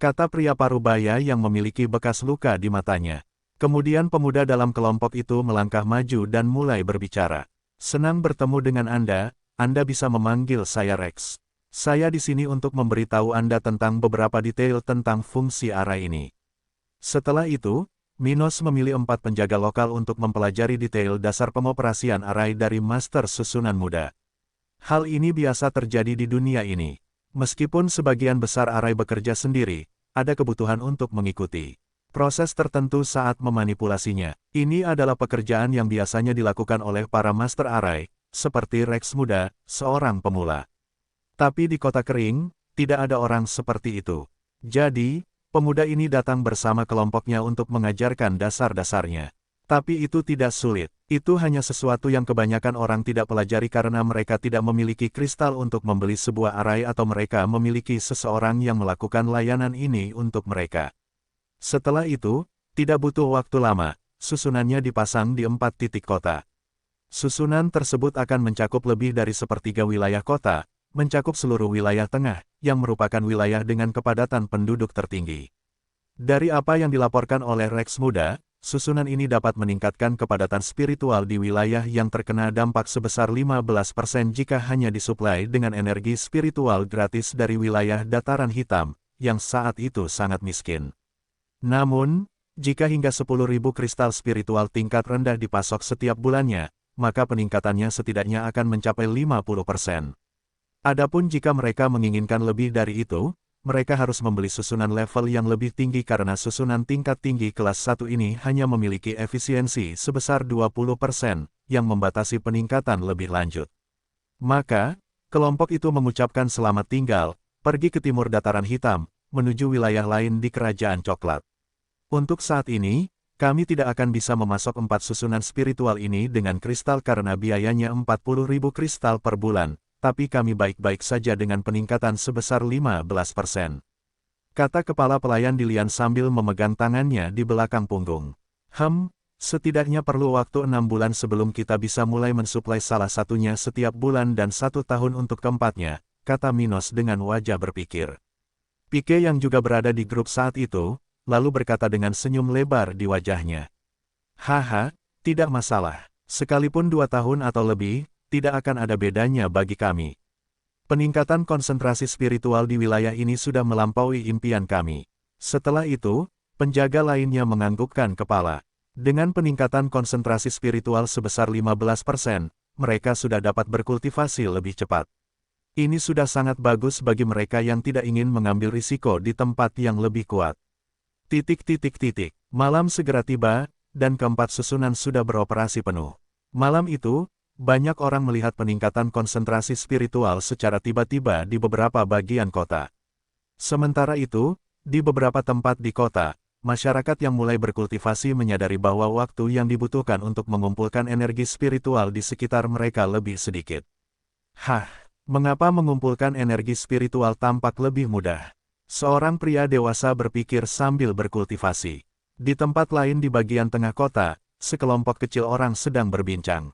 Kata pria parubaya yang memiliki bekas luka di matanya. Kemudian pemuda dalam kelompok itu melangkah maju dan mulai berbicara. Senang bertemu dengan Anda bisa memanggil saya Rex. Saya di sini untuk memberitahu Anda tentang beberapa detail tentang fungsi array ini. Setelah itu, Minos memilih 4 penjaga lokal untuk mempelajari detail dasar pengoperasian array dari Master Susunan Muda. Hal ini biasa terjadi di dunia ini. Meskipun sebagian besar arai bekerja sendiri, ada kebutuhan untuk mengikuti proses tertentu saat memanipulasinya. Ini adalah pekerjaan yang biasanya dilakukan oleh para master arai, seperti Rex muda, seorang pemula. Tapi di kota kering, tidak ada orang seperti itu. Jadi, pemuda ini datang bersama kelompoknya untuk mengajarkan dasar-dasarnya. Tapi itu tidak sulit. Itu hanya sesuatu yang kebanyakan orang tidak pelajari karena mereka tidak memiliki kristal untuk membeli sebuah arai atau mereka memiliki seseorang yang melakukan layanan ini untuk mereka. Setelah itu, tidak butuh waktu lama, susunannya dipasang di 4 titik kota. Susunan tersebut akan mencakup lebih dari sepertiga wilayah kota, mencakup seluruh wilayah tengah, yang merupakan wilayah dengan kepadatan penduduk tertinggi. Dari apa yang dilaporkan oleh Rex muda, susunan ini dapat meningkatkan kepadatan spiritual di wilayah yang terkena dampak sebesar 15% jika hanya disuplai dengan energi spiritual gratis dari wilayah dataran hitam, yang saat itu sangat miskin. Namun, jika hingga 10.000 kristal spiritual tingkat rendah dipasok setiap bulannya, maka peningkatannya setidaknya akan mencapai 50%. Adapun jika mereka menginginkan lebih dari itu, mereka harus membeli susunan level yang lebih tinggi karena susunan tingkat tinggi kelas 1 ini hanya memiliki efisiensi sebesar 20%, yang membatasi peningkatan lebih lanjut. Maka, kelompok itu mengucapkan selamat tinggal, pergi ke timur dataran hitam, menuju wilayah lain di kerajaan coklat. Untuk saat ini, kami tidak akan bisa memasok 4 susunan spiritual ini dengan kristal karena biayanya 40.000 kristal per bulan. Tapi kami baik-baik saja dengan peningkatan sebesar 15%. Kata kepala pelayan Dilian sambil memegang tangannya di belakang punggung. Setidaknya perlu waktu 6 bulan sebelum kita bisa mulai mensuplai salah satunya setiap bulan dan 1 tahun untuk keempatnya, kata Minos dengan wajah berpikir. Pike yang juga berada di grup saat itu, lalu berkata dengan senyum lebar di wajahnya. Haha, tidak masalah. Sekalipun 2 tahun atau lebih, tidak akan ada bedanya bagi kami. Peningkatan konsentrasi spiritual di wilayah ini sudah melampaui impian kami. Setelah itu, penjaga lainnya menganggukkan kepala. Dengan peningkatan konsentrasi spiritual sebesar 15%, mereka sudah dapat berkultivasi lebih cepat. Ini sudah sangat bagus bagi mereka yang tidak ingin mengambil risiko di tempat yang lebih kuat. Malam segera tiba, dan keempat susunan sudah beroperasi penuh. Malam itu, banyak orang melihat peningkatan konsentrasi spiritual secara tiba-tiba di beberapa bagian kota. Sementara itu, di beberapa tempat di kota, masyarakat yang mulai berkultivasi menyadari bahwa waktu yang dibutuhkan untuk mengumpulkan energi spiritual di sekitar mereka lebih sedikit. Mengapa mengumpulkan energi spiritual tampak lebih mudah? Seorang pria dewasa berpikir sambil berkultivasi. Di tempat lain di bagian tengah kota, sekelompok kecil orang sedang berbincang.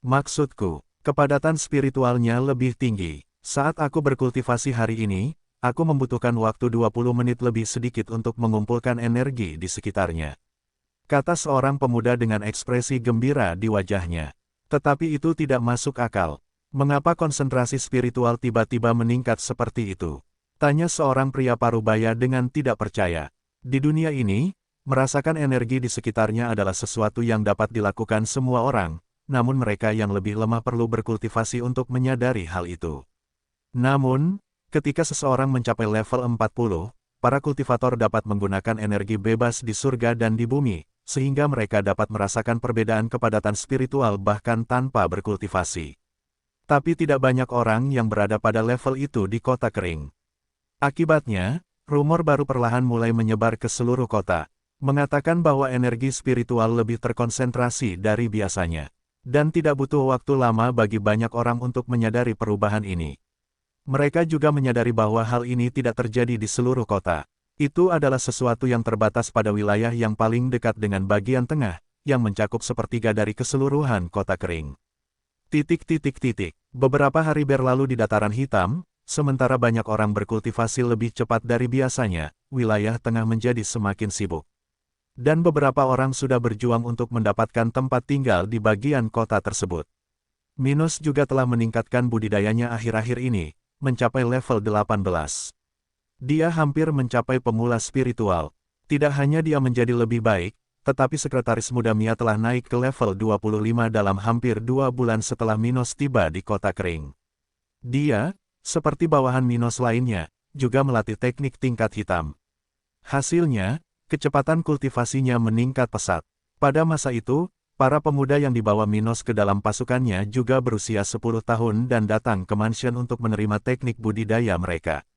Maksudku, kepadatan spiritualnya lebih tinggi. Saat aku berkultivasi hari ini, aku membutuhkan waktu 20 menit lebih sedikit untuk mengumpulkan energi di sekitarnya. Kata seorang pemuda dengan ekspresi gembira di wajahnya. Tetapi itu tidak masuk akal. Mengapa konsentrasi spiritual tiba-tiba meningkat seperti itu? Tanya seorang pria parubaya dengan tidak percaya. Di dunia ini, merasakan energi di sekitarnya adalah sesuatu yang dapat dilakukan semua orang. Namun mereka yang lebih lemah perlu berkultivasi untuk menyadari hal itu. Namun, ketika seseorang mencapai level 40, para kultivator dapat menggunakan energi bebas di surga dan di bumi, sehingga mereka dapat merasakan perbedaan kepadatan spiritual bahkan tanpa berkultivasi. Tapi tidak banyak orang yang berada pada level itu di kota kering. Akibatnya, rumor baru perlahan mulai menyebar ke seluruh kota, mengatakan bahwa energi spiritual lebih terkonsentrasi dari biasanya. Dan tidak butuh waktu lama bagi banyak orang untuk menyadari perubahan ini. Mereka juga menyadari bahwa hal ini tidak terjadi di seluruh kota. Itu adalah sesuatu yang terbatas pada wilayah yang paling dekat dengan bagian tengah, yang mencakup sepertiga dari keseluruhan kota kering. Beberapa hari berlalu di dataran hitam, sementara banyak orang berkultivasi lebih cepat dari biasanya, wilayah tengah menjadi semakin sibuk. Dan beberapa orang sudah berjuang untuk mendapatkan tempat tinggal di bagian kota tersebut. Minos juga telah meningkatkan budidayanya akhir-akhir ini, mencapai level 18. Dia hampir mencapai pemula spiritual. Tidak hanya dia menjadi lebih baik, tetapi sekretaris muda Mia telah naik ke level 25 dalam hampir 2 bulan setelah Minos tiba di kota kering. Dia, seperti bawahan Minos lainnya, juga melatih teknik tingkat hitam. Hasilnya, kecepatan kultivasinya meningkat pesat. Pada masa itu, para pemuda yang dibawa Minos ke dalam pasukannya juga berusia 10 tahun dan datang ke mansion untuk menerima teknik budidaya mereka.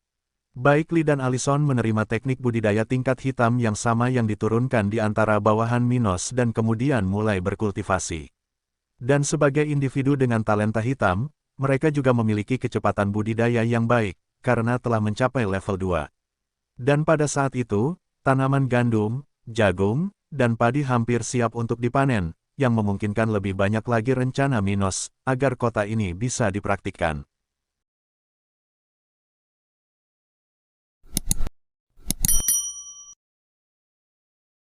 Baik Lee dan Allison menerima teknik budidaya tingkat hitam yang sama yang diturunkan di antara bawahan Minos dan kemudian mulai berkultivasi. Dan sebagai individu dengan talenta hitam, mereka juga memiliki kecepatan budidaya yang baik, karena telah mencapai level 2. Dan pada saat itu, tanaman gandum, jagung, dan padi hampir siap untuk dipanen, yang memungkinkan lebih banyak lagi rencana Minos, agar kota ini bisa dipraktikkan.